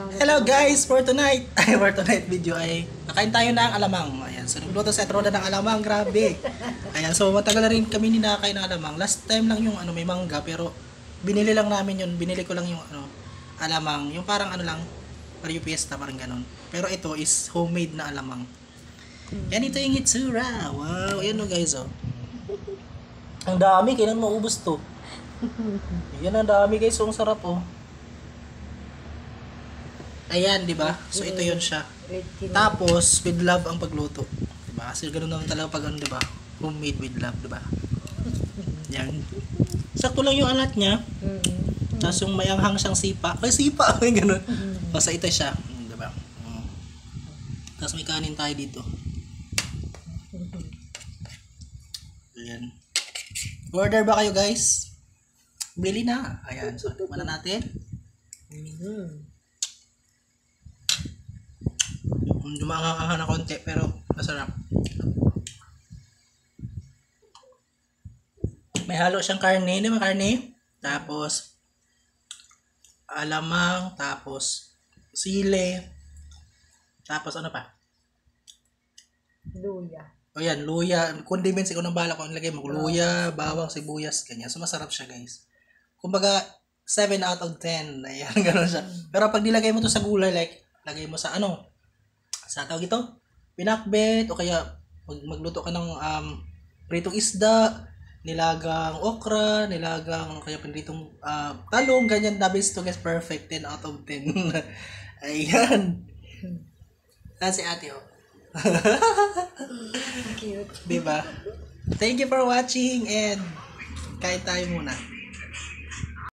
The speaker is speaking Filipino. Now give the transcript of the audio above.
Hello guys, for tonight video ay nakain tayo ng alamang. Ayan, so nagluto sa Roda ng alamang, grabe. Ayan, so matagal na rin kami ninakain ng alamang. Last time lang yung may mangga, pero binili lang namin yun. Binili ko lang yung alamang, yung parang lang, Mario Fiesta, parang ganun. Pero ito is homemade na alamang. Yan, ito yung itsura. Wow, ayan o guys oh. Ang dami, kailan maubos to? Yan, ang dami guys, so ang sarap oh. Ayan, di ba? So ito 'yon siya. Tapos with love ang pagluto. Di ba? Kasi ganoon naman talaga pag di ba? Homemade with love, di ba? Yan. Sakto lang yung alat niya. Tapos yung mayanghang siyang sipa. Ay, sipa, ay ganoon. Basta ito siya, di ba? Tapos may kanin tayo dito. Ayan. Order ba kayo, guys? Bili na. Ayan, so tikman na natin. Dumangangahan na konti pero masarap. May halo siyang karne, di ba karne? Tapos alamang, tapos sili, tapos ano pa? Luya. O yan, luya. Condiments, ikaw nang bala kung lagay mo. Luya, bawang, sibuyas, ganyan. So masarap siya guys. Kumbaga 7 out of 10. Ayan, gano'n siya. Pero pag nilagay mo to sa gulay, like lagay mo sa sa tawag ito, pinakbet, o kaya magluto ka ng pritong isda, nilagang okra, nilagang kaya pinritong talong, ganyan, nabis to guys, perfect, 10 out of 10. Ayan. Si ate oh. Cute. Diba? Thank you for watching and kain tayo muna.